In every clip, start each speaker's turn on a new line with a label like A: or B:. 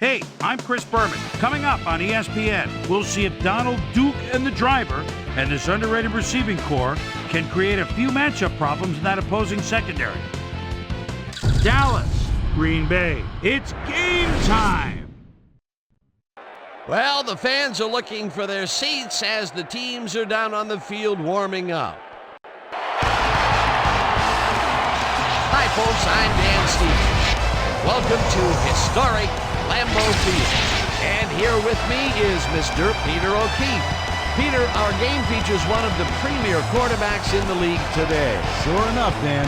A: Hey, I'm Chris Berman. Coming up on ESPN, we'll see if Donald, Duke, and the driver and this underrated receiving core can create a few matchup problems in that opposing secondary. Dallas, Green Bay, it's game time!
B: Well, the fans are looking for their seats as the teams are down on the field warming up. Hi, folks. I'm Dan Stevens. Welcome to historic Lambeau Field. And here with me is Mr. Peter O'Keefe. Peter, our game features one of the premier quarterbacks in the league today.
C: Sure enough, Dan.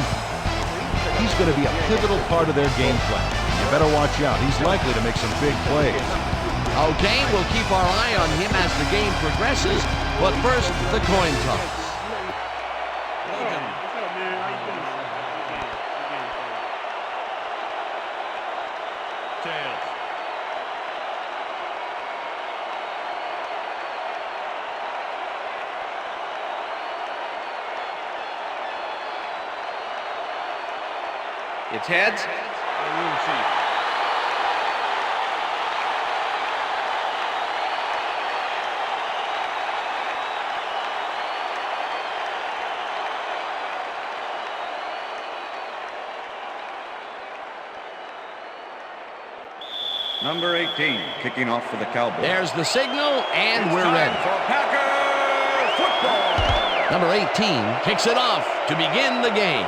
C: He's going to be a pivotal part of their game plan. You better watch out. He's likely to make some big plays.
B: Okay, we'll keep our eye on him as the game progresses. But first, the coin toss.
D: It's heads.
E: Number 18, kicking off for the Cowboys.
B: There's the signal, and we're ready.
E: For Packer football.
B: Number 18 kicks it off to begin the game.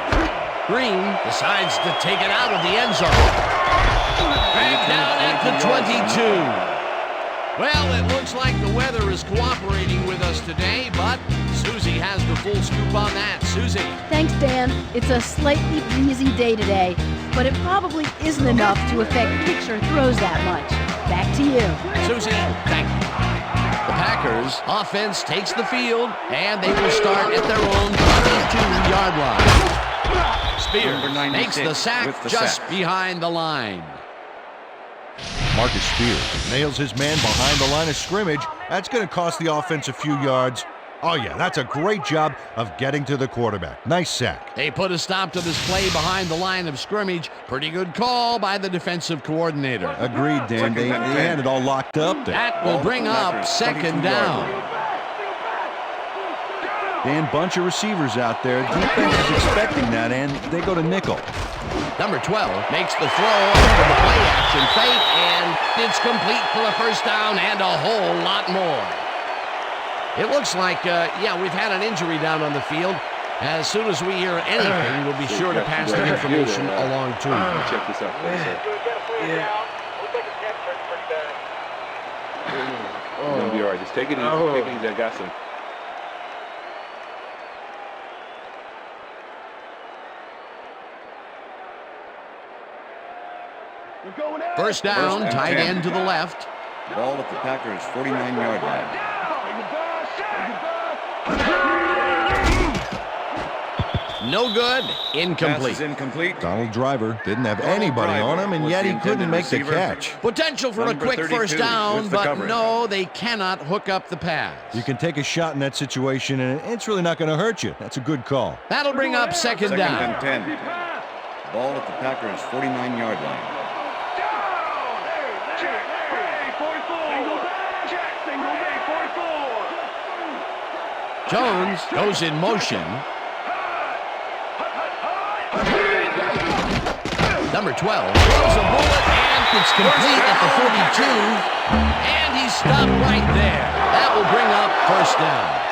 B: Green decides to take it out of the end zone. Back down at the 22. Well, it looks like the weather is cooperating with us today, but Susie has the full scoop on that. Susie.
F: Thanks, Dan. It's a slightly breezy day today, but it probably isn't enough to affect picture throws that much. Back to you.
B: Susie, thank you. The Packers offense takes the field, and they will start at their own 22-yard line. Spears makes the sack just behind the line.
C: Marcus Spears nails his man behind the line of scrimmage. That's going to cost the offense a few yards. Oh, yeah, that's a great job of getting to the quarterback. Nice sack.
B: They put a stop to this play behind the line of scrimmage. Pretty good call by the defensive coordinator.
C: Agreed, Dan. They had it all locked up there.
B: That will bring up second down.
C: Dan, bunch of receivers out there. Defense is expecting that, and they go to nickel.
B: Number 12 makes the throw after the play-action fake, and it's complete for a first down and a whole lot more. It looks like, we've had an injury down on the field. As soon as we hear anything, we'll be sure to pass the information along to you.
D: Check this out, please, sir. You're going to be all right. Just take it easy. Take it easy. I got some.
B: First down, tight end to the left.
E: Ball at the Packers' 49-yard line.
B: No good. Incomplete.
E: Pass is incomplete.
C: Donald Driver didn't have anybody on him, and yet he couldn't make the catch.
B: Potential for a quick first down, but no, they cannot hook up the pass.
C: You can take a shot in that situation, and it's really not going to hurt you. That's a good call.
B: That'll bring up second down.
E: And 10. Ball at the Packers' 49-yard line.
B: Jones goes in motion. Number 12 throws a bullet, and it's complete at the 42. And he's stopped right there. That will bring up first down.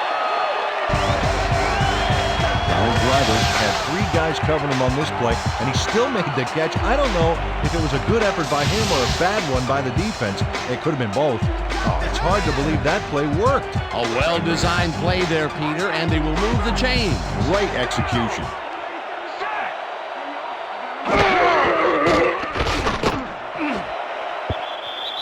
C: Donald Driver had three guys covering him on this play, and he still made the catch. I don't know if it was a good effort by him or a bad one by the defense. It could have been both. Oh, it's hard to believe that play worked.
B: A well-designed play there, Peter, and they will move the chains.
C: Great execution.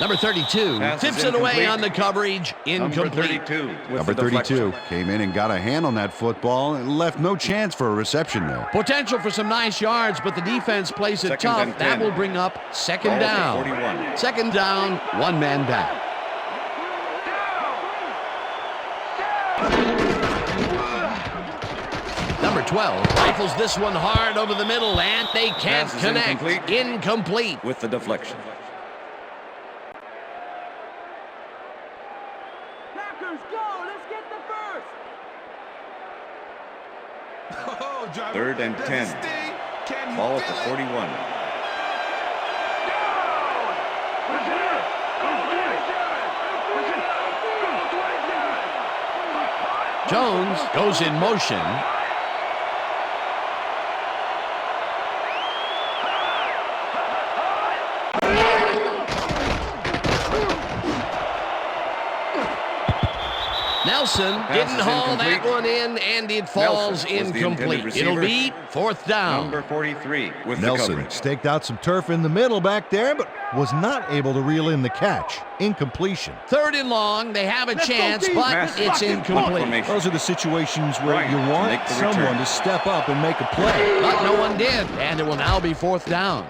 B: Number 32 tips it away on the coverage. Incomplete.
C: Number 32 came in and got a hand on that football and left no chance for a reception there.
B: Potential for some nice yards, but the defense plays it tough. That will bring up second down. Second down, one man back. Number 12 rifles this one hard over the middle, and they can't connect. Incomplete.
E: With the deflection. 3rd and 10. Ball at the 41.
B: Jones goes in motion. Nelson didn't haul that one in, and it falls incomplete. It'll be 4th down.
E: Number 43 with
C: Nelson
E: the coverage.
C: staked out some turf in the middle back there, but was not able to reel in the catch. Incompletion.
B: 3rd and long. They have a chance, but it's incomplete.
C: Those are the situations where you want someone to step up and make a play.
B: But no one did, and it will now be 4th down.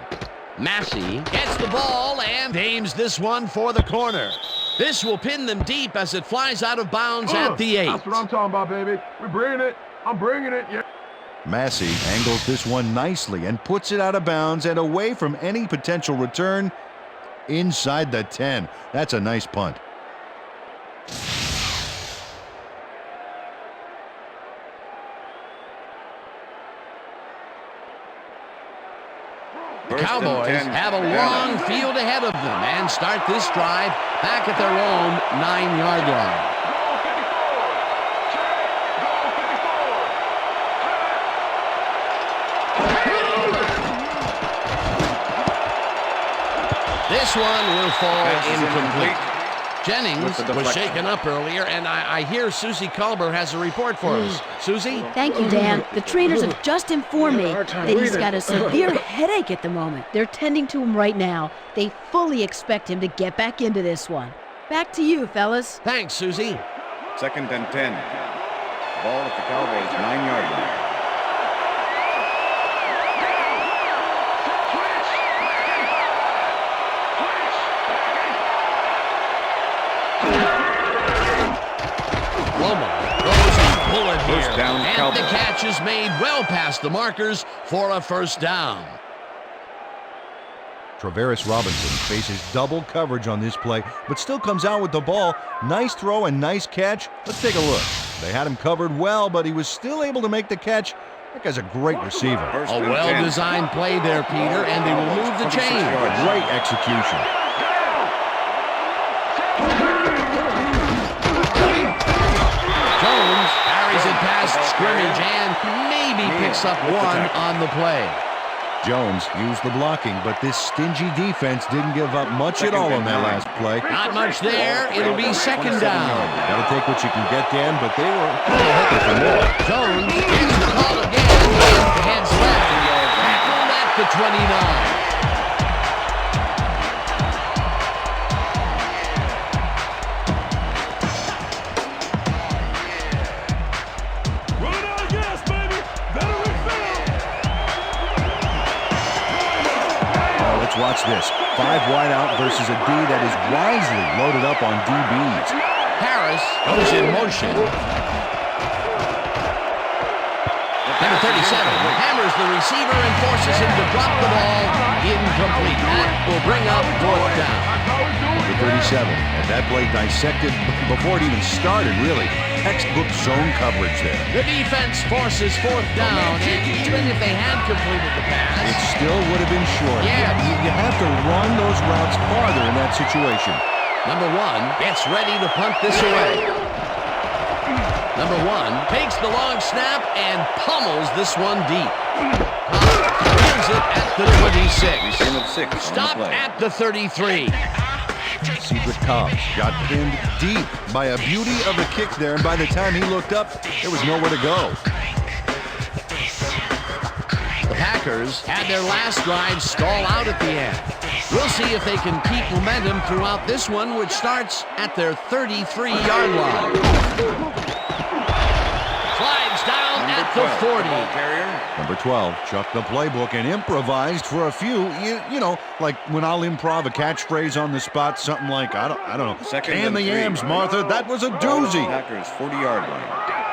B: Massey gets the ball and aims this one for the corner. This will pin them deep as it flies out of bounds at the 8.
G: That's what I'm talking about, baby. We're bringing it. I'm bringing it. Yeah.
C: Massey angles this one nicely and puts it out of bounds and away from any potential return inside the 10. That's a nice punt.
B: The Cowboys have a long field ahead of them and start this drive back at their own 9-yard line. This one will fall incomplete. Jennings was shaken up earlier, and I hear Susie Culber has a report for us. Susie?
F: Thank you, Dan. The trainers have just informed me that he's got a severe headache at the moment. They're tending to him right now. They fully expect him to get back into this one. Back to you, fellas.
B: Thanks, Susie.
E: 2nd and 10. Ball at the Cowboys' 9-yard line.
B: First
E: down,
B: and
E: Cowboys.
B: the catch is made well past the markers for a 1st down.
C: Travaris Robinson faces double coverage on this play, but still comes out with the ball. Nice throw and nice catch. Let's take a look. They had him covered well, but he was still able to make the catch. That guy's a great receiver.
B: A well-designed play there, Peter, and they will move the chain.
C: Great execution.
B: Jones carries it past scrimmage and maybe picks up one on the play.
C: Jones used the blocking, but this stingy defense didn't give up much at all on that last play.
B: Not much there. It'll be 2nd down.
C: Gotta take what you can get, Dan, but they were hoping for more.
B: Jones gets the call again and heads left. Tackled at the 29.
C: Watch this. 5 wide out versus a D that is wisely loaded up on DBs.
B: Harris goes in motion. Number 37 hammers the receiver and forces him to drop the ball. Incomplete. That will bring up 4th down.
C: Number 37. And that play dissected before it even started, really. Textbook zone coverage there.
B: The defense forces 4th down, and even if they had completed the pass,
C: it still would have been short.
B: Yeah.
C: You have to run those routes farther in that situation.
B: Number 1 gets ready to punt this away. Number 1 takes the long snap and pummels this one deep. Wins it at the 26. Stopped at the 33.
C: Cedric Cobbs got pinned deep by a beauty of a kick there, and by the time he looked up, there was nowhere to go.
B: The Packers had their last drive stall out at the end. We'll see if they can keep momentum throughout this one, which starts at their 33-yard line. Slides down at the 40.
C: Number 12 chucked the playbook and improvised for a few. You know, like when I'll improv a catchphrase on the spot, something like, I don't know. Can the yams, Martha? That was a doozy.
E: Packers 40-yard line.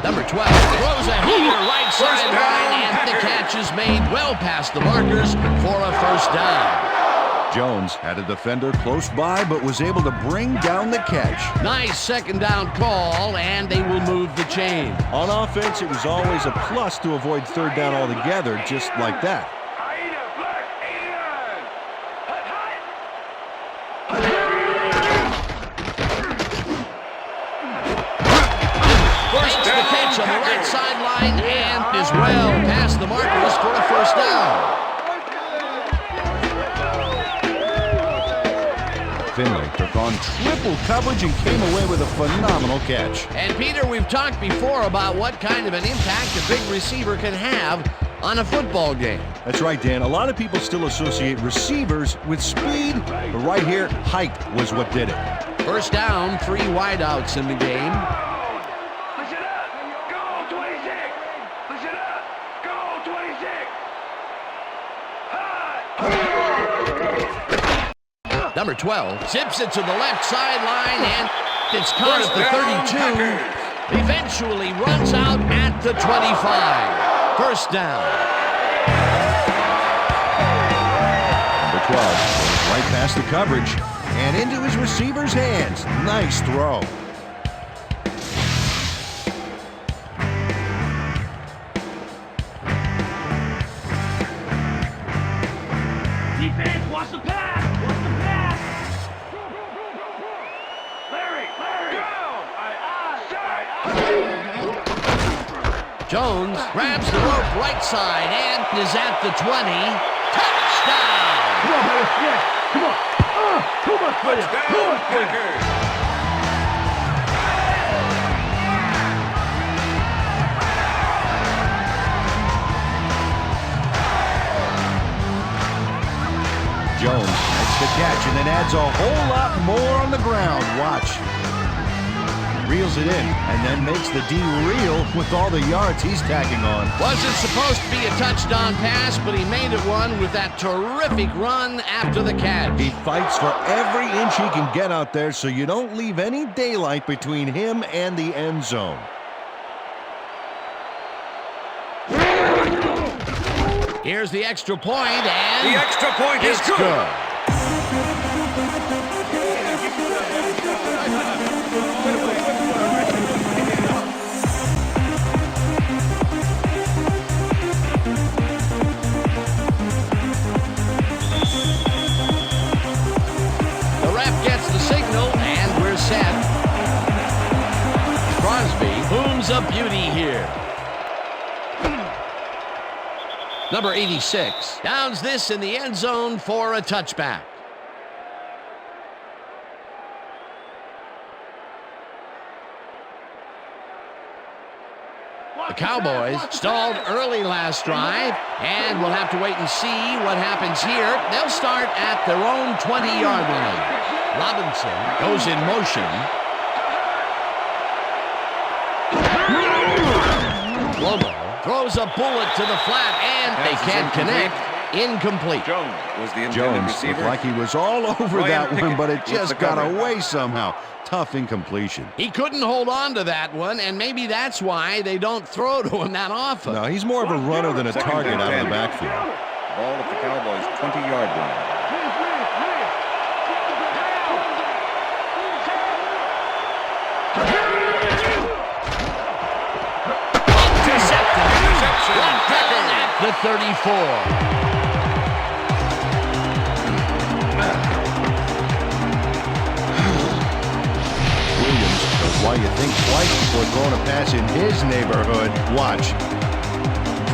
B: Number 12 throws a heater right sideline, and the catch is made well past the markers for a 1st down.
C: Jones had a defender close by, but was able to bring down the catch.
B: Nice second down call, and they will move the chain.
C: On offense, it was always a plus to avoid third down altogether, just like that.
B: Breaks the catch on the right sideline and is well past the markers for a first down.
C: Finley took on triple coverage and came away with a phenomenal catch.
B: And Peter, we've talked before about what kind of an impact a big receiver can have on a football game.
C: That's right, Dan. A lot of people still associate receivers with speed, but right here, height was what did it.
B: First down, 3 wideouts in the game.
G: Listen up. Go 26. Listen up. Go 26.
B: Number 12 zips it to the left sideline, and it's caused the 32. Eventually runs out at the 25. First down.
C: Number 12 goes right past the coverage and into his receiver's hands. Nice throw.
G: Defense, watch the pass. Watch the pass. Larry.
B: Jones grabs the rope right side and is at the 20. Touchdown!
G: Come on, baby. Yeah. Come on. Too much for you. Too much for you.
C: Jones makes the catch and then adds a whole lot more on the ground. Watch. Reels it in and then makes the D reel with all the yards he's tacking on.
B: Wasn't supposed to be a touchdown pass, but he made it one with that terrific run after the catch.
C: He fights for every inch he can get out there, so you don't leave any daylight between him and the end zone.
B: Here's the extra point, and
E: The extra point is
B: it's
E: good.
B: The ref gets the signal, and we're set. Crosby booms a beauty here. Number 86 downs this in the end zone for a touchback. The Cowboys stalled early last drive, and we'll have to wait and see what happens here. They'll start at their own 20-yard line. Robinson goes in motion. Lobo throws a bullet to the flat, and they can't connect. Incomplete.
E: Jones was the intended
C: Jones
E: receiver.
C: looked like he was all over
E: Ryan
C: that one,
E: Pickett
C: but it
E: with
C: just
E: the
C: got
E: cover.
C: away somehow. Tough incompletion.
B: He couldn't hold on to that one, and maybe that's why they don't throw to him that often.
C: No, he's more of a runner than a
E: Second
C: target
E: and
C: out of
E: 10.
C: the backfield.
E: Ball at the Cowboys' 20-yard line.
B: Intercepted. At the 34.
C: Williams knows why you think twice before throwing a pass in his neighborhood. Watch.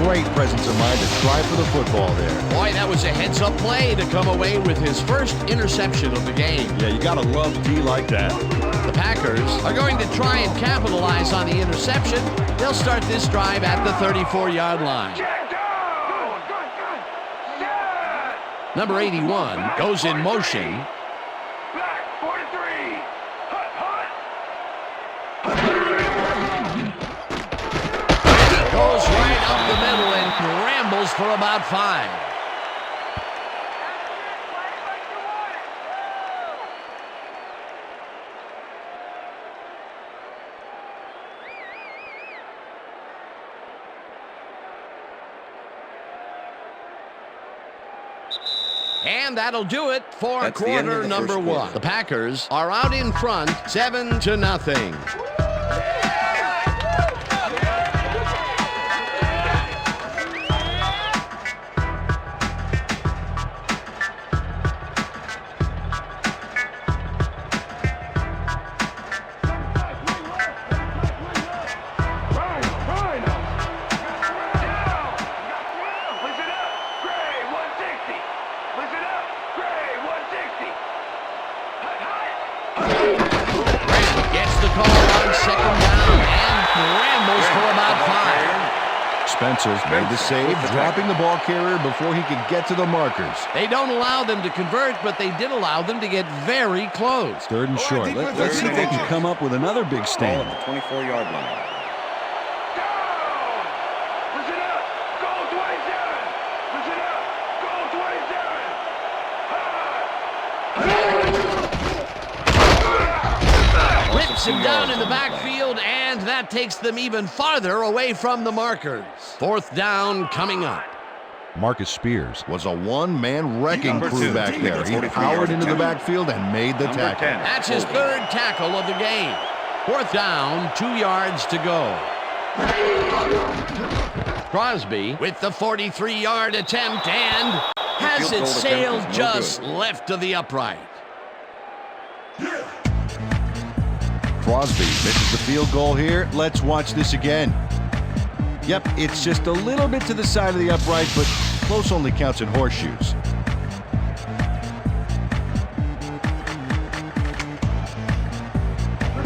C: Great presence of mind to try for the football there.
B: Boy, that was a heads-up play to come away with his first interception of the game.
C: Yeah, you gotta love D like that.
B: The Packers are going to try and capitalize on the interception. They'll start this drive at the 34-yard line. Number 81 goes in motion.
G: Black 43. Hut.
B: Goes right up the middle and rambles for about 5. And that'll do it for
E: That's the end of
B: quarter
E: the
B: number
E: first
B: one.
E: quarter.
B: The Packers are out in front, 7-0. Gets the call on second down and rambles for about 5.
C: Spencer's made the save, dropping the ball carrier before he could get to the markers.
B: They don't allow them to convert, but they did allow them to get very close.
C: 3rd and short. Let's see if they can come up with another big
E: Ball
C: stand.
E: at the 24-yard line.
B: Rips him down in the backfield, and that takes them even farther away from the markers. 4th down coming up.
C: Marcus Spears was a one-man wrecking
E: Number
C: crew
E: 2.
C: back there. He
E: 43
C: powered
E: yards
C: into the
E: attempt.
C: backfield and made the
E: Number
C: tackle.
E: 10.
B: That's his 3rd tackle of the game. 4th down, 2 yards to go. Crosby with the 43-yard attempt and has
E: field
B: it
E: goal attempt
B: sailed
E: is no
B: just
E: good.
B: left of the upright.
C: Crosby misses the field goal here. Let's watch this again. Yep, it's just a little bit to the side of the upright, but close only counts in horseshoes.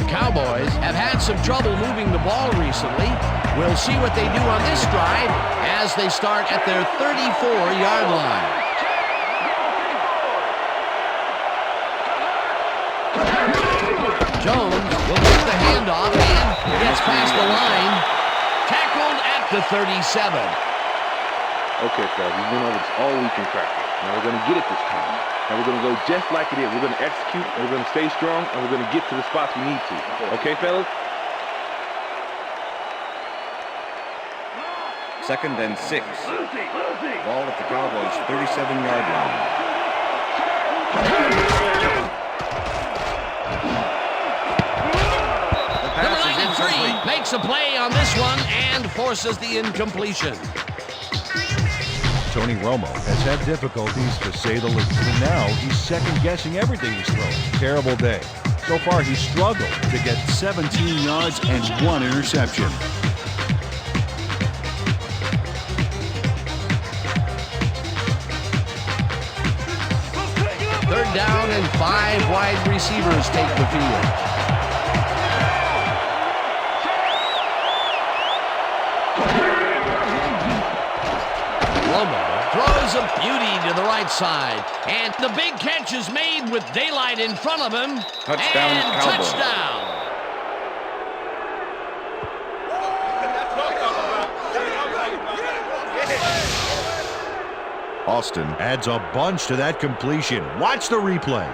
B: Cowboys have had some trouble moving the ball recently. We'll see what they do on this drive as they start at their 34-yard line. Jones will get the handoff and gets past the line. Tackled at the 37.
D: Okay, fellas, we went over this all week in practice. Now we're going to get it this time. And we're going to go just like it is. We're going to execute, and we're going to stay strong, and we're going to get to the spots we need to. Okay, fellas?
E: 2nd and 6. Ball at the Cowboys' 37-yard line. The
B: Number
E: pass is
B: 93
E: incomplete.
B: makes a play on this one and forces the incompletion.
C: Tony Romo has had difficulties, to say the least, and now he's second-guessing everything he's thrown. Terrible day. So far, he's struggled to get 17 yards and 1 interception.
B: Third down and 5 wide receivers take the field. Romo throws a beauty to the right side. And the big catch is made with daylight in front of him.
E: Touchdown,
B: and
E: Cowboys.
B: touchdown.
C: Austin adds a bunch to that completion. Watch the replay.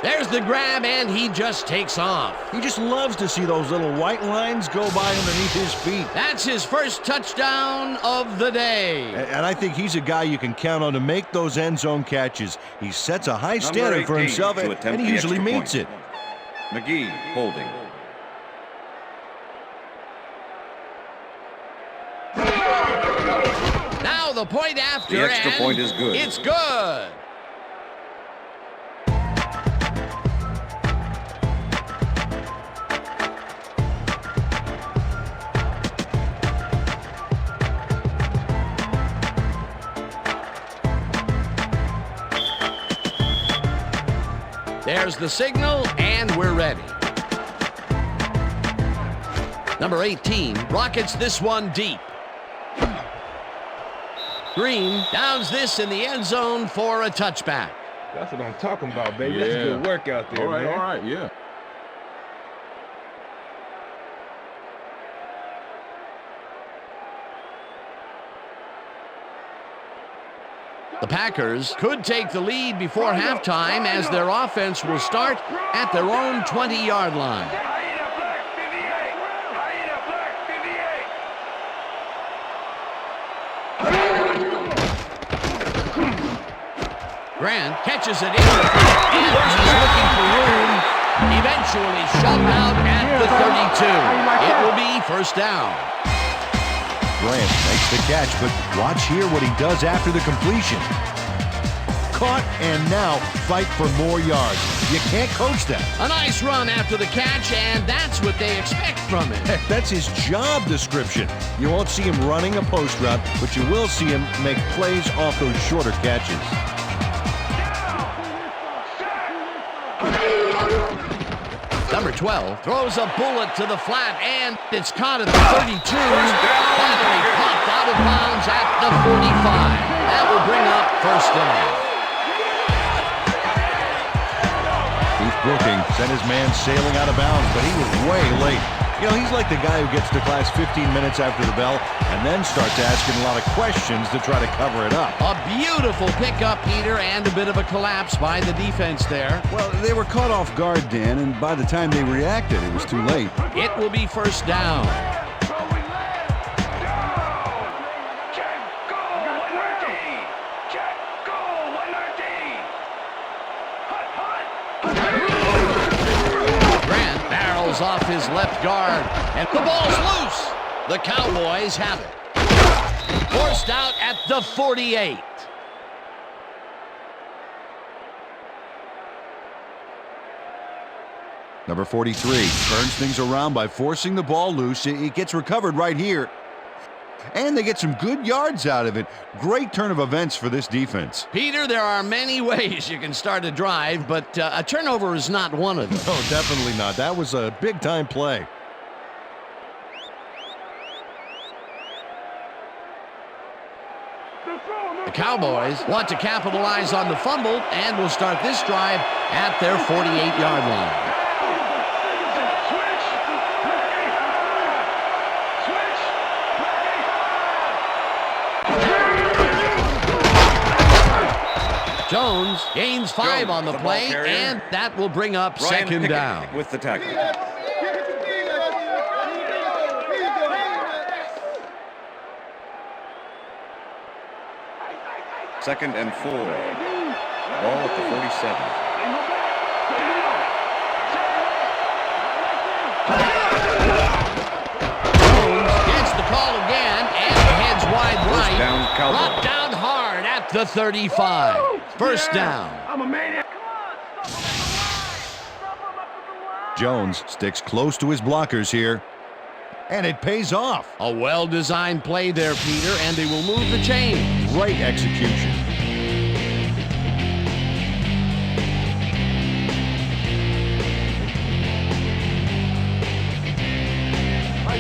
B: There's the grab, and he just takes off.
C: He just loves to see those little white lines go by underneath his feet.
B: That's his first touchdown of the day.
C: And I think he's a guy you can count on to make those end zone catches. He sets a high standard for
E: 18
C: himself,
E: to
C: and
E: attempt
C: he
E: the
C: usually
E: extra
C: meets
E: point.
C: it.
E: McGee holding.
B: Now the point after,
E: The extra
B: and
E: point is good.
B: It's good. There's the signal, and we're ready. Number 18 rockets this one deep. Green downs this in the end zone for a touchback.
D: That's what I'm talking about, baby. That's good work out there, man.
G: All right, yeah.
B: The Packers could take the lead before halftime as their offense will start at their own 20-yard line. Grant catches it in the front, and he's looking for room. Eventually shoved out at the 32. It will be first down.
C: Grant makes the catch, but watch here what he does after the completion. Caught, and now fight for more yards. You can't coach that.
B: A nice run after the catch, and that's what they expect from him.
C: Heck, that's his job description. You won't see him running a post route, but you will see him make plays off those shorter catches.
B: Number 12 throws a bullet to the flat, and it's caught at the 32. Finally popped out of bounds at the 45. That will bring up first down.
C: Brooking sent his man sailing out of bounds, but he was way late. You know, he's like the guy who gets to class 15 minutes after the bell and then starts asking a lot of questions to try to cover it up.
B: A beautiful pickup, Peter, and a bit of a collapse by the defense there.
H: Well, they were caught off guard, Dan, and by the time they reacted, it was too late.
B: It will be first down. Off his left guard, and the ball's loose. The Cowboys have it. Forced out at the 48.
C: Number 43 turns things around by forcing the ball loose. It gets recovered right here, and they get some good yards out of it. Great turn of events for this defense.
B: Peter, there are many ways you can start a drive, but a turnover is not one of them.
C: No, definitely not. That was a big-time play.
B: The Cowboys want to capitalize on the fumble and will start this drive at their 48-yard line. Jones gains 5 on the play, and that will bring up second down.
E: With the tackle. Second and 4. Ball at the 47.
B: Jones gets the call again and heads wide right. Brought down hard at the 35. First down.
G: I'm a maniac.
C: Jones sticks close to his blockers here, and it pays off.
B: A well-designed play there, Peter, and they will move the chains.
C: Great execution.
G: I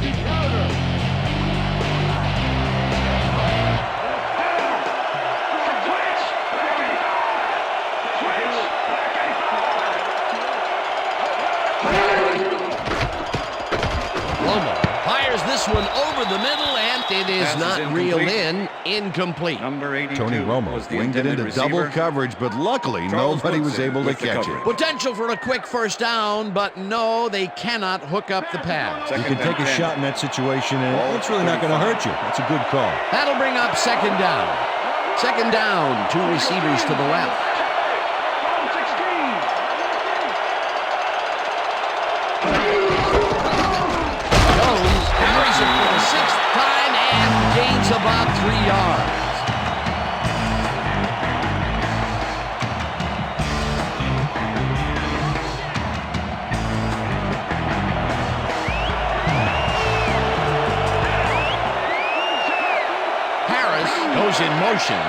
G: can counter.
B: This one over the middle, and it is not reeled in. Incomplete.
E: Number 82.
C: Tony Romo winged it into double coverage, but luckily nobody was able to catch it.
B: Potential for a quick first down, but no, they cannot hook up the pass.
C: You can take a shot in that situation, and it's really not going to hurt you. That's a good call.
B: That'll bring up second down. Second down, 2 receivers to the left. Gains about 3 yards. Harris goes in motion.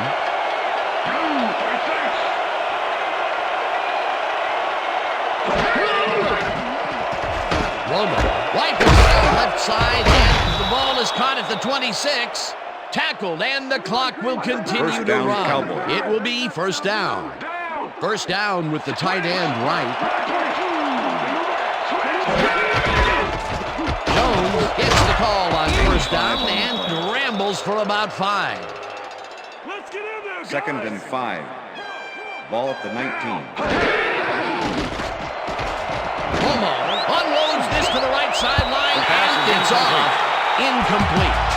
B: Romo wiping down left side, and the ball is caught at the 26. Tackled, and the clock will continue to run.
E: Cowboys.
B: It will be first down. First down with the tight end right. Jones gets the call on first down and rambles for about 5.
G: Let's get in there, guys.
E: Second and 5. Ball at the 19.
B: Romo unloads this to the right sideline, and it's off. Incomplete.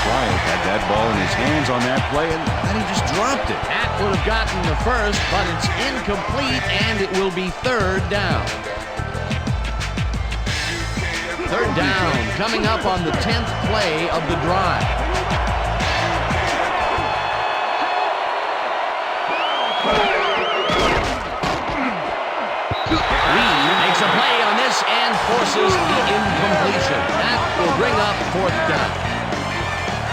C: Bryant had that ball in his hands on that play, and then he just dropped it.
B: That would have gotten the first, but it's incomplete, and it will be third down. Third down, coming up on the 10th play of the drive. Lee makes a play on this and forces the incompletion. That will bring up fourth down.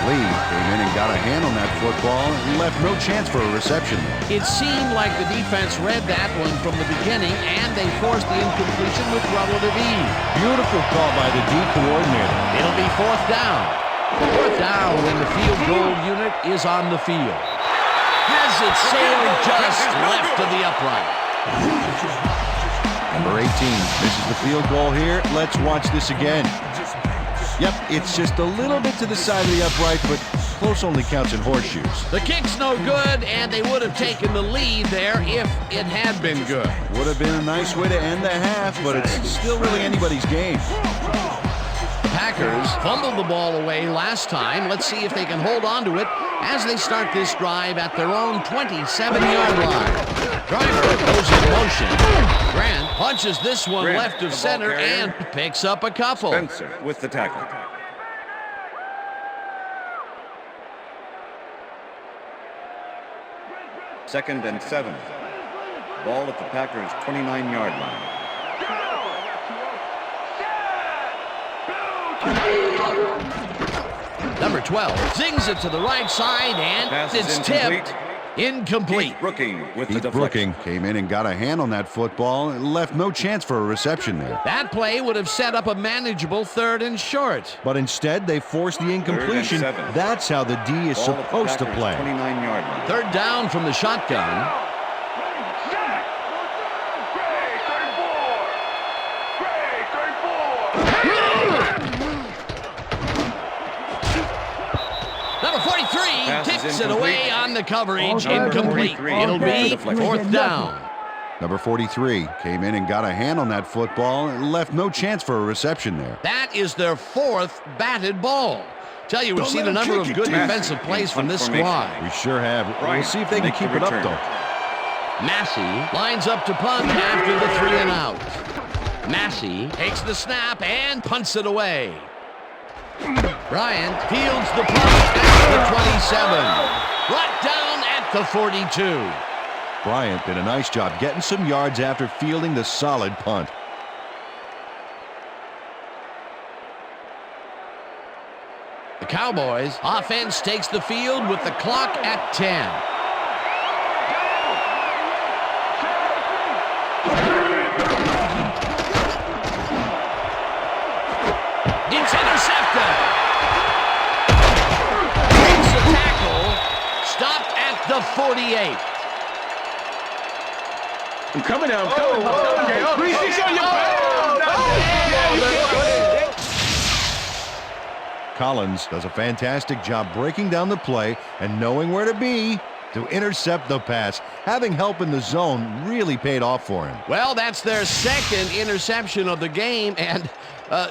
C: Lee came in and got a hand on that football and left no chance for a reception.
B: It seemed like the defense read that one from the beginning, and they forced the incompletion with relative ease.
C: Beautiful call by the D coordinator.
B: It'll be fourth down. Fourth down when the field goal unit is on the field. Has it sailed just left of the upright.
C: Number 18 misses the field goal here. Let's watch this again. Yep, it's just a little bit to the side of the upright, but close only counts in horseshoes.
B: The kick's no good, and they would have taken the lead there if it had been good.
C: Would have been a nice way to end the half, but it's still really anybody's game.
B: The Packers fumbled the ball away last time. Let's see if they can hold on to it as they start this drive at their own 27-yard line. Driver goes in motion. Grant punches this one left of center and picks up a couple.
E: Spencer with the tackle. Second and 7. Ball at the Packers' 29-yard line.
B: Number 12 zings it to the right side, and it's tipped. Incomplete.
E: Brooking with the
C: Keith
E: deflection.
C: Brooking came in and got a hand on that football and left no chance for a reception there.
B: That play would have set up a manageable third and short.
C: But instead, they forced the incompletion.
E: 7.
C: That's how the D is
E: Ball at the
C: supposed to
E: Packers'
C: play.
E: 29-yard line.
B: Third down from the shotgun. Number 43 kicks it away on the coverage. Incomplete. It'll be fourth down.
C: Number 43 came in and got a hand on that football and left no chance for a reception there.
B: That is their fourth batted ball. Tell you, we've seen a number of good defensive plays from this squad.
C: We sure have. We'll see if they can keep it up, though.
B: Massey lines up to punt after the 3 and out. Massey takes the snap and punts it away. Bryant fields the punt at the 27. Brought down at the 42.
C: Bryant did a nice job getting some yards after fielding the solid punt.
B: The Cowboys offense takes the field with the clock at 10. It's intercepted. Makes the tackle. Stopped at the 48.
G: I'm coming now. I'm coming.
C: Collins does a fantastic job breaking down the play and knowing where to be to intercept the pass. Having help in the zone really paid off for him.
B: Well, that's their second interception of the game, and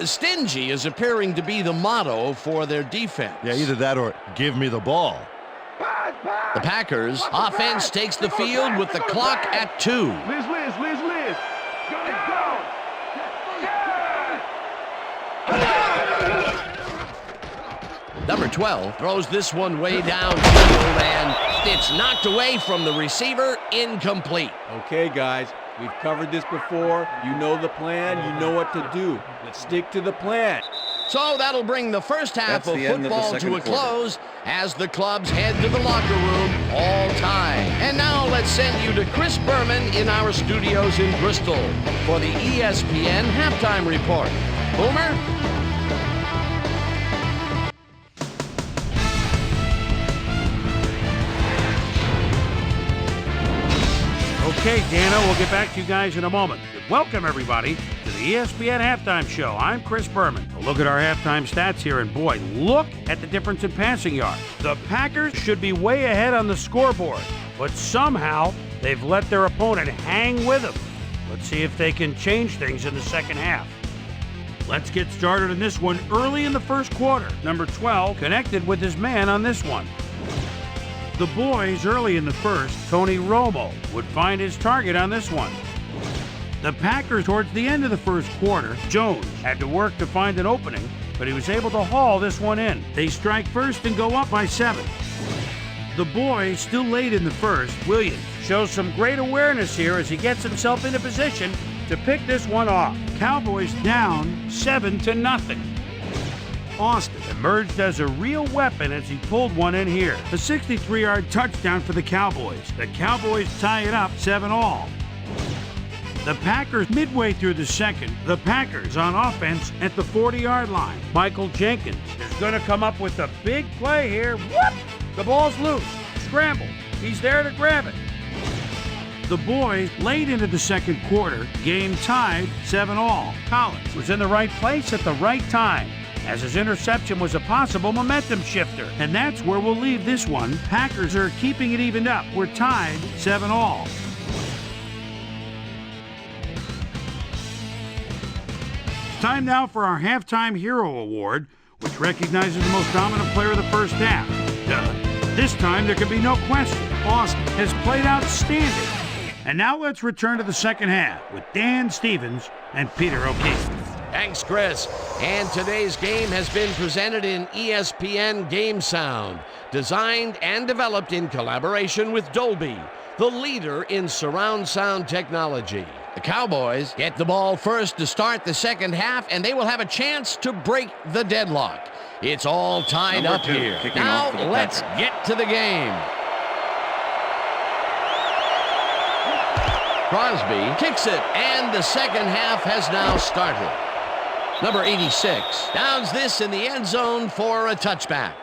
B: stingy is appearing to be the motto for their defense.
C: Yeah, either that or give me the ball.
B: The Packers offense takes the field with the clock at 2.
G: Liz.
B: Number 12 throws this one way downfield, and it's knocked away from the receiver. Incomplete.
I: Okay, guys, we've covered this before. You know the plan. You know what to do. Let's stick to the plan.
B: So that'll bring the first half
E: That's
B: of
E: the end of the
B: football
E: second
B: to a
E: quarter.
B: close as the clubs head to the locker room, all tied. And now let's send you to Chris Berman in our studios in Bristol for the ESPN halftime report. Boomer?
A: Okay, Dana, we'll get back to you guys in a moment. Welcome, everybody, to the ESPN Halftime Show. I'm Chris Berman. A look at our halftime stats here, and boy, look at the difference in passing yards. The Packers should be way ahead on the scoreboard, but somehow they've let their opponent hang with them. Let's see if they can change things in the second half. Let's get started in this one early in the first quarter. Number 12 connected with his man on this one. The boys early in the first, Tony Romo would find his target on this one. The Packers towards the end of the first quarter, Jones had to work to find an opening, but he was able to haul this one in. They strike first and go up by 7. The boys still late in the first, Williams shows some great awareness here as he gets himself into position to pick this one off. Cowboys down 7-0. Austin emerged as a real weapon as he pulled one in here. A 63-yard touchdown for the Cowboys. The Cowboys tie it up 7-all. The Packers midway through the second, the Packers on offense at the 40-yard line. Michael Jenkins is going to come up with a big play here. Whoop! The ball's loose. Scramble. He's there to grab it. The boys late into the second quarter, game tied 7-all. Collins was in the right place at the right time, as his interception was a possible momentum shifter. And that's where we'll leave this one. Packers are keeping it evened up. We're tied 7-all. Time now for our Halftime Hero Award, which recognizes the most dominant player of the first half. This time there can be no question. Austin has played outstanding. And now let's return to the second half with Dan Stevens and Peter O'Keefe.
B: Thanks, Chris. And today's game has been presented in ESPN Game Sound, designed and developed in collaboration with Dolby, the leader in surround sound technology. The Cowboys get the ball first to start the second half, and they will have a chance to break the deadlock. It's all tied up here. Now let's get to the game. Crosby kicks it, and the second half has now started. Number 86 downs this in the end zone for a touchback.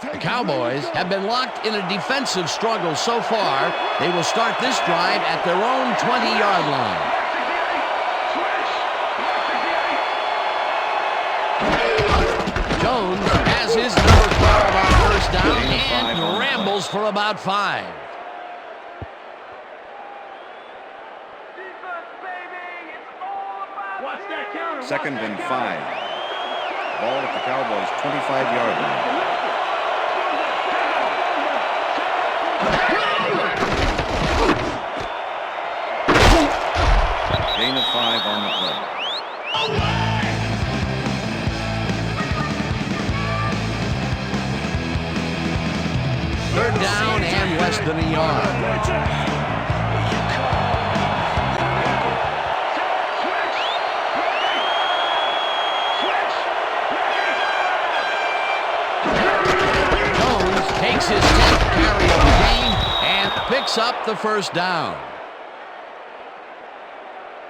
B: The Cowboys have been locked in a defensive struggle so far. They will start this drive at their own 20-yard line. Jones has his number 12 on first down and rambles for about 5.
E: Second and 5. Ball at the Cowboys' 25-yard line. Gain of 5 on the play.
B: Third down and less than a yard. Takes his 10th carry of the game and picks up the first down.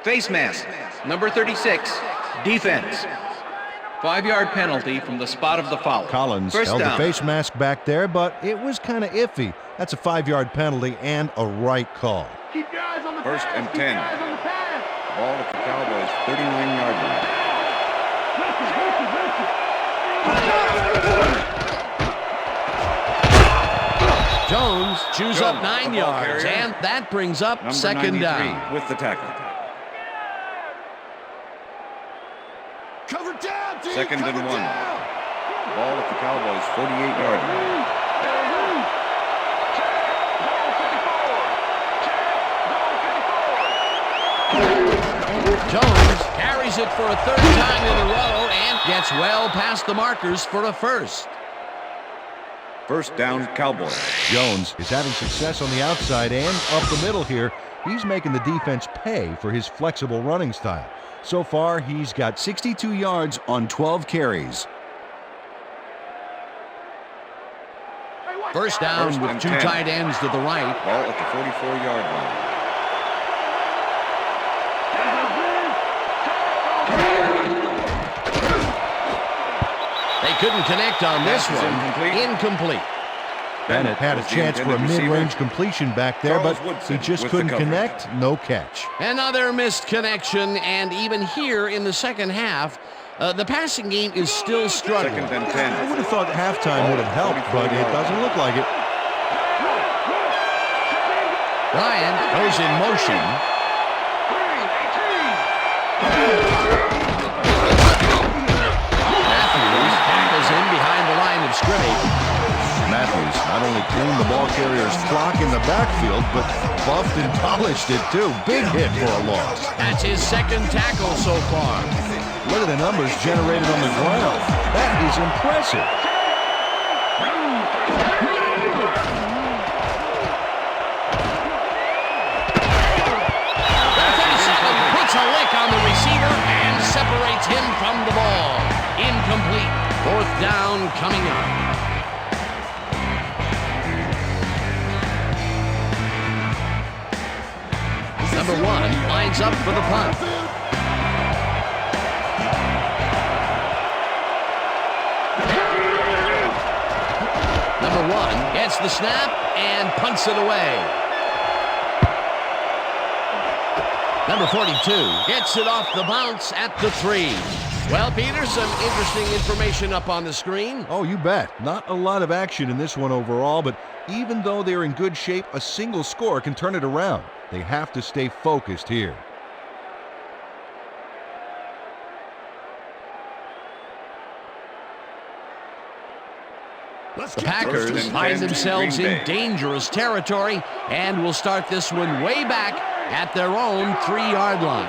J: Face mask, number 36, defense. 5-yard penalty from the spot of the foul.
C: Collins
J: First
C: held
J: down.
C: the face mask back there, but it was kind of iffy. That's a 5-yard penalty and a right call.
G: Keep your eyes on the
E: First
G: pass.
E: and
G: Keep
E: 10.
G: your eyes on the pass.
E: Ball at the Cowboys' 39-yard line.
B: Jones chews up 9 yards, and that brings up
E: Number
B: second
E: 93
B: down.
E: with the tackle.
G: Cover down, team.
E: Second and
G: Cover
E: 1.
G: down.
E: Ball at the Cowboys' 48-yard line.
B: Jones carries it for a third time in a row and gets well past the markers for a first.
E: First down, Cowboys.
C: Jones is having success on the outside and up the middle here. He's making the defense pay for his flexible running style. So far, he's got
H: 62 yards on 12 carries.
B: First down
E: First
B: with
E: and
B: 2
E: 10.
B: tight ends to the right.
E: Ball at the 44-yard line.
B: They couldn't connect on this
E: Pass is
B: one. Incomplete.
C: Bennett had a chance for a mid-range completion back there, but
E: Charles
C: he
E: Woodson
C: just
E: with the
C: couldn't
E: coverage.
C: connect. No catch.
B: Another missed connection, and even here in the second half, the passing game is still struggling.
E: Second and
C: I
E: 10.
C: would have thought halftime would have helped, but it doesn't look like it.
B: Bryant goes in motion. Matthews tackles him behind the line of scrimmage.
C: Matthews not only cleaned the ball carrier's flock in the backfield, but buffed and polished it too. Big hit for a loss.
B: That's his second tackle so far.
C: Look at the numbers generated on the ground. That is impressive.
B: Puts a lick on the receiver and separates him from the ball. Incomplete. Fourth down coming up. Number 1 lines up for the punt. Number 1 gets the snap and punts it away. Number 42 gets it off the bounce at the 3. Well, Peter, some interesting information up on the screen.
C: Oh, you bet. Not a lot of action in this one overall, but even though they're in good shape, a single score can turn it around. They have to stay focused here.
B: The Packers find themselves in dangerous territory and will start this one way back at their own 3-yard line.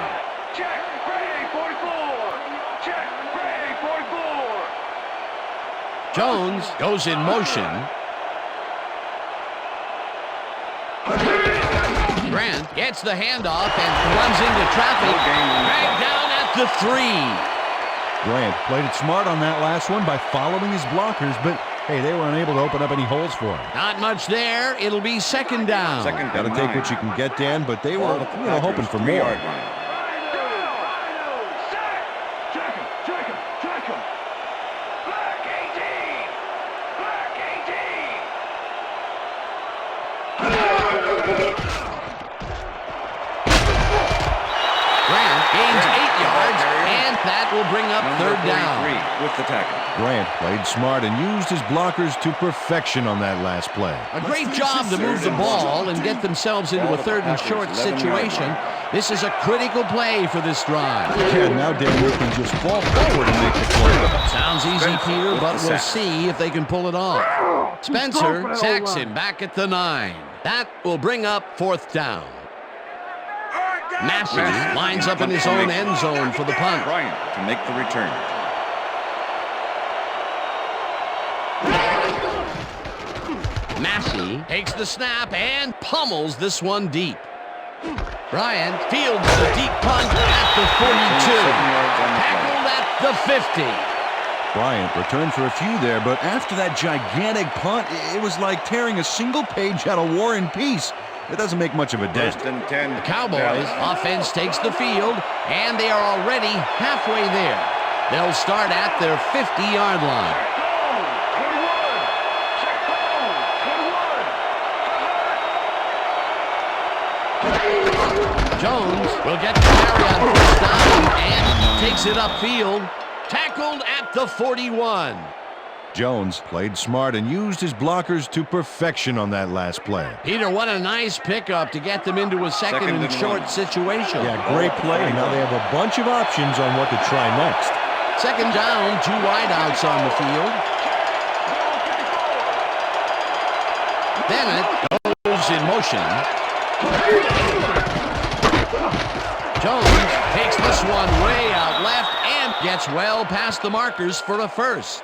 G: Check, ready, 44. Check, ready, 44.
B: Jones goes in motion. Grant gets the handoff and runs into traffic. Back down at the 3.
C: Grant played it smart on that last one by following his blockers, but hey, they were unable to open up any holes for him.
B: Not much there. It'll be second down.
C: Got to take what you can get, Dan, but they were hoping for more.
G: Check him. Black 18. Black 18.
B: Grant gains 8 yards, and that will bring up third down.
E: With the tackle.
C: Grant played smart and used his blockers to perfection on that last play.
B: A great job to move the ball and get themselves into a third and short situation. This is a critical play for this drive.
C: Yeah, now Dan can just fall forward and make the play.
B: Sounds easy, Peter, but we'll see if they can pull it off. Spencer sacks him back at the 9. That will bring up fourth down. Massey lines up in his own end zone for the punt.
E: Bryant to make the return.
B: Massey takes the snap and pummels this one deep. Bryant fields the deep punt at the 42. Tackled at the 50.
C: Bryant returned for a few there, but after that gigantic punt, it was like tearing a single page out of War and Peace. It doesn't make much of a dent.
E: First and 10.
B: The Cowboys offense takes the field, and they are already halfway there. They'll start at their 50-yard line. Jones will get the carry on first down and takes it upfield. Tackled at the 41.
C: Jones played smart and used his blockers to perfection on that last play.
B: Peter, what a nice pickup to get them into a second and short situation.
C: Yeah, great play. Now they have a bunch of options on what to try next.
B: Second down, 2 wideouts on the field. Bennett goes in motion. Jones takes this one way out left and gets well past the markers for a first.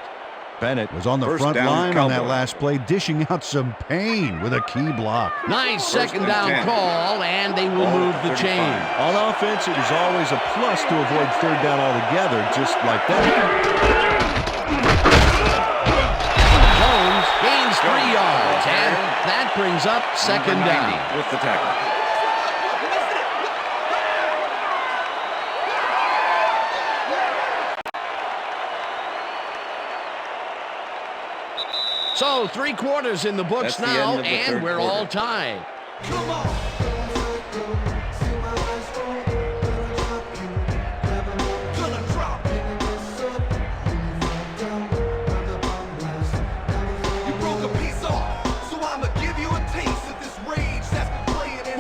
C: Bennett was on the
E: First
C: front
E: down,
C: line on that
E: Cowboys.
C: last play, dishing out some pain with a key block.
B: Nice second
E: and
B: down
E: 10.
B: call, and they will move the chain.
C: On offense, it was always a plus to avoid third down altogether, just like that.
B: Jones gains 3 yards, and that brings up second down.
E: With the tackle.
B: So 3 quarters in the books
E: That's the
B: now,
E: end of the
B: and
E: third
B: we're
E: quarter.
B: all tied.
K: You broke a piece off, so I'ma give you a taste of this rage that's been playing in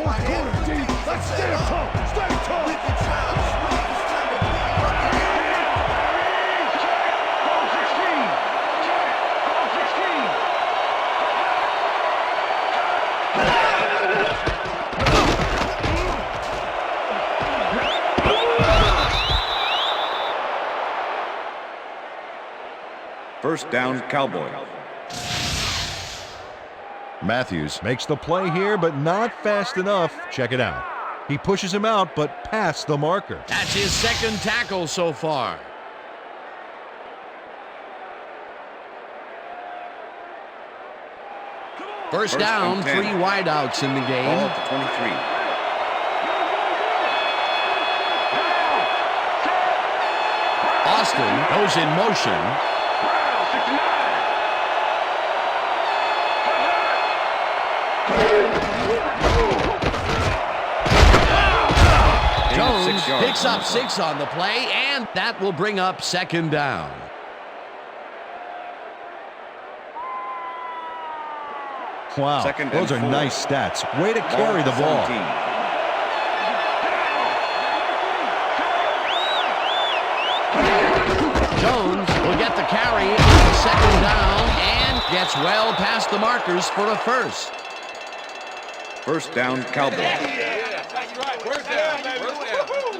E: First down, Cowboys.
C: Matthews makes the play here, but not fast enough. Check it out. He pushes him out, but past the marker.
B: That's his second tackle so far. First down, 3 wideouts in the game.
E: Ball at the 23.
B: Austin goes in motion. Jones picks up 6 on the play, and that will bring up second down.
C: Wow, those are nice stats. Way to carry the ball.
B: Jones will get the carry on second down and gets well past the markers for a first.
E: First down, Cowboys.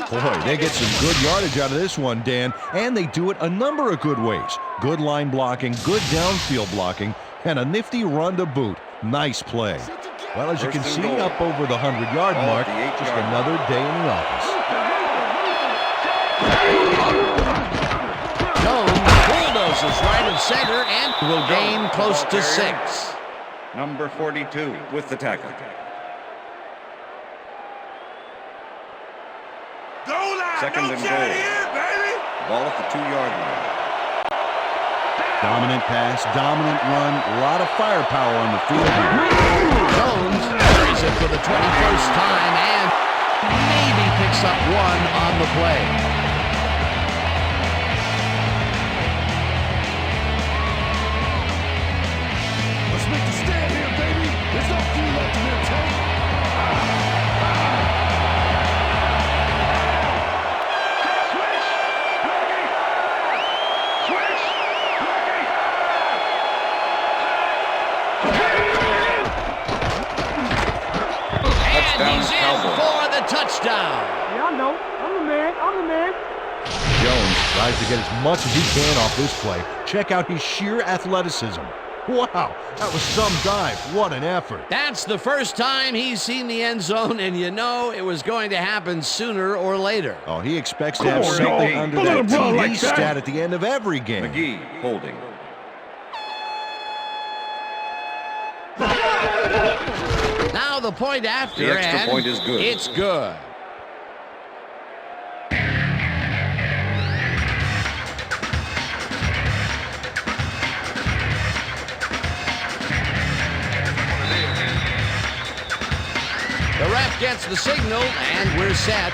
C: Boy, they get some good yardage out of this one, Dan, and they do it a number of good ways. Good line blocking, good downfield blocking, and a nifty run to boot. Nice play. Well, as you can see, up over the 100-yard mark, just another day in the office.
B: Jones bulldozes right of center and will gain close to 6.
E: Number 42 with the tackle. Second and goal. Ball at the 2-yard line.
C: Dominant pass, dominant run, a lot of firepower on the field.
B: Jones carries it for the 21st time and maybe picks up 1 on the play.
G: Let's make the stand here, baby. There's no few left in their tank.
B: He's in for the touchdown.
G: Yeah, I know. I'm the man. I'm the man.
C: Jones tries to get as much as he can off this play. Check out his sheer athleticism. Wow, that was some dive. What an effort.
B: That's the first time he's seen the end zone, and you know it was going to happen sooner or later.
C: Oh, he expects to have something under that TD stat at the end of every game.
E: McGee holding.
B: Now the point after,
E: The extra
B: and
E: point is good.
B: It's good. The ref gets the signal, and we're set.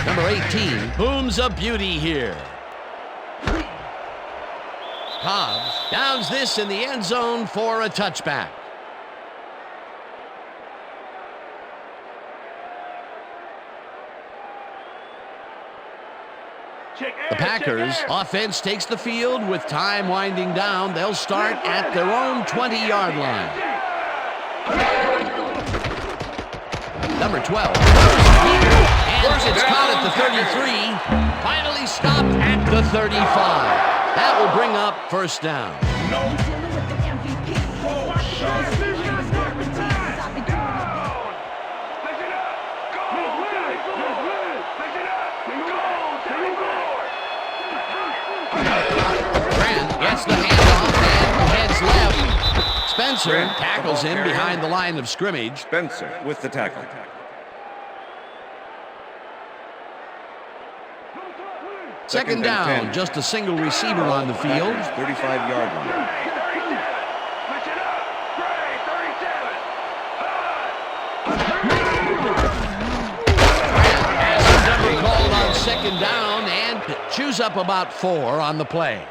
B: Number 18 booms a beauty here. Cobbs downs this in the end zone for a touchback. The Packers offense takes the field with time winding down. They'll start at their own 20-yard line. Number 12. And it's caught at the 33. Finally stopped at the 35. That will bring up first down. Grant gets the handoff and heads left. Spencer tackles him behind the line of scrimmage.
E: Spencer with the tackle.
B: Second down,
E: 10.
B: just a single receiver on the field.
E: 35-yard line.
B: Has his number called on second down and chews up about 4 on the play.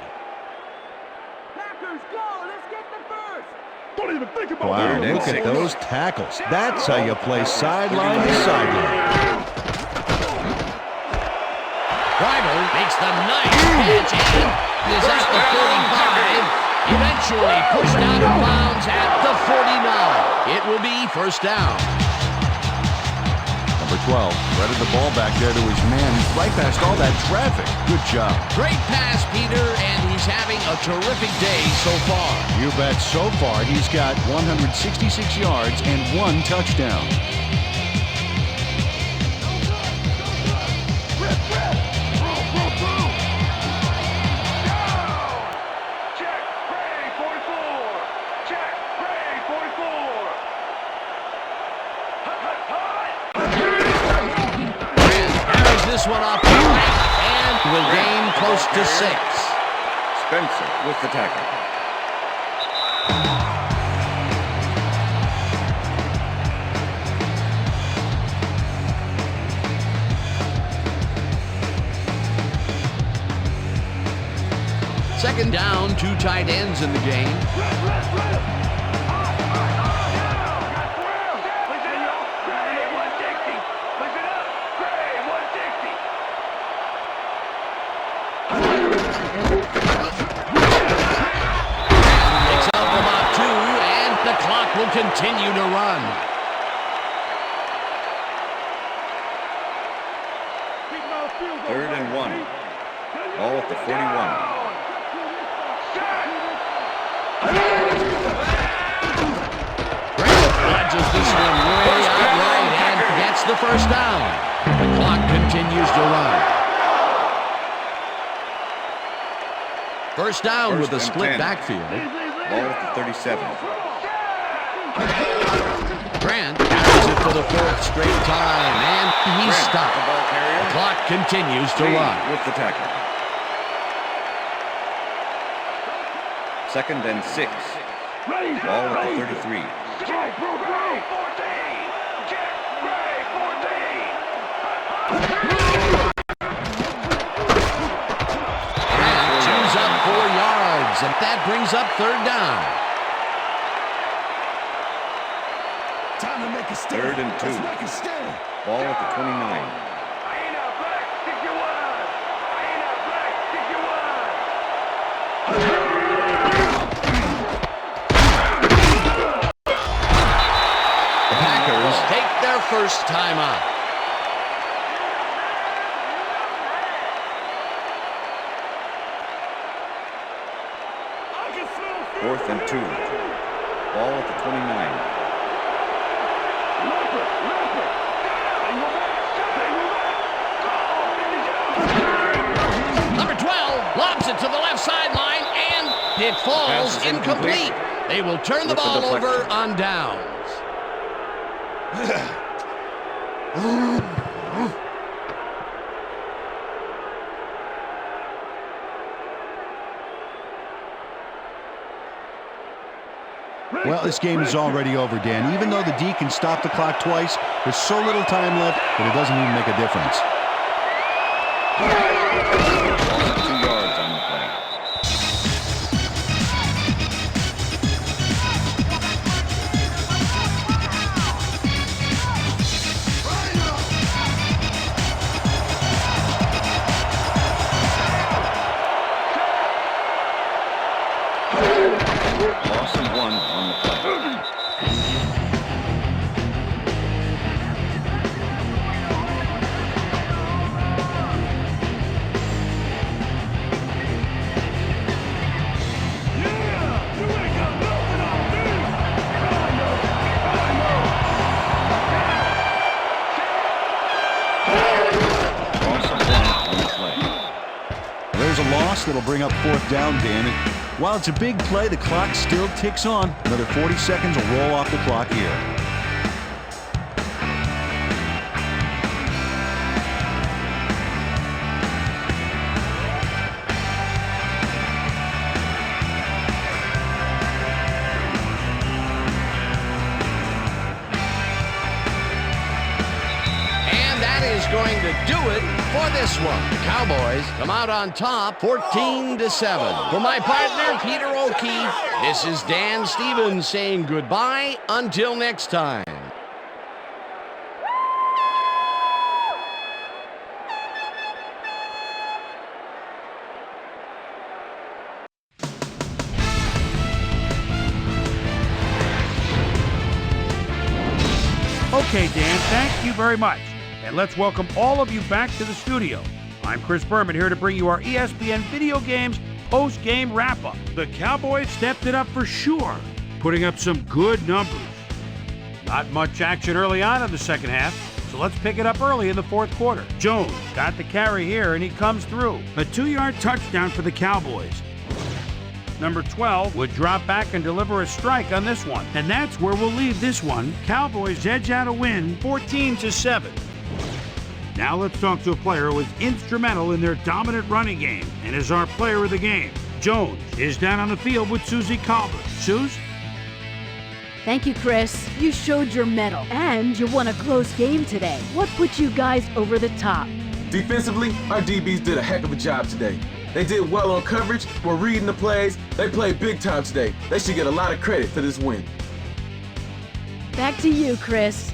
G: Don't even think about
C: Wow,
G: that.
C: look at those tackles. That's how you play sideline to sideline.
B: Driver makes the nice catch and is at the 45. Eventually pushed out of bounds at the 49. It will be first down.
C: Number
H: 12. Threaded the ball back there to his man, right past all that traffic. Good job.
B: Great pass, Peter, and he's having a terrific day so far.
H: You bet. So far, he's got 166 yards and 1 touchdown.
B: This one off the right and will gain close to 6.
E: Spencer with the tackle.
B: Second down, 2 tight ends in the game. Will continue to run.
E: Third and 1. Ball at the 41.
B: Grant dodges this one way out right and gets the first down. The clock continues to run. First down with a split
E: 10.
B: backfield.
E: Ball at the 37.
B: Grant carries it for the 4th straight time, and he's stopped.
E: The ball carrier.
B: The clock continues to run.
E: With the tackle. Second and 6. Ball at the 33.
B: Grant chews up 4 yards, and that brings up 3rd down.
E: Third and 2. Ball at the 29.
B: The Packers take their first time out.
E: Fourth and 2. Ball at the 29.
B: Number 12 lobs it to the left sideline, and it falls incomplete. They will turn the ball over on downs.
H: Well, this game is already over, Dan. Even though the D can stop the clock twice, there's so little time left that it doesn't even make a difference.
E: 2 yards on the play. Loss of 1 on the play.
H: There's a loss that'll bring up 4th down, Dan. And while it's a big play, the clock still ticks on. Another 40 seconds will roll off the clock here.
B: Going to do it for this one. The Cowboys come out on top 14-7. For my partner, Peter O'Keefe, this is Dan Stevens saying goodbye until next time.
A: Okay, Dan, thank you very much. and let's welcome all of you back to the studio. I'm Chris Berman, here to bring you our ESPN Video Games post-game wrap-up. The Cowboys stepped it up for sure, putting up some good numbers. Not much action early on in the second half, so let's pick it up early in the fourth quarter. Jones got the carry here, and he comes through. A 2-yard touchdown for the Cowboys. Number 12 would drop back and deliver a strike on this one. And that's where we'll leave this one. Cowboys edge out a win, 14-7. Now let's talk to a player who was instrumental in their dominant running game and is our player of the game. Jones is down on the field with Susie Colbert. Suze?
F: Thank you, Chris. You showed your mettle, and you won a close game today. What put you guys over the top?
K: Defensively, our DBs did a heck of a job today. They did well on coverage, were reading the plays. They played big time today. They should get a lot of credit for this win.
F: Back to you, Chris.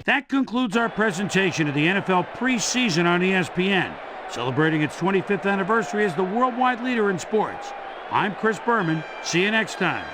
A: That concludes our presentation of the NFL preseason on ESPN, celebrating its 25th anniversary as the worldwide leader in sports. I'm Chris Berman. See you next time.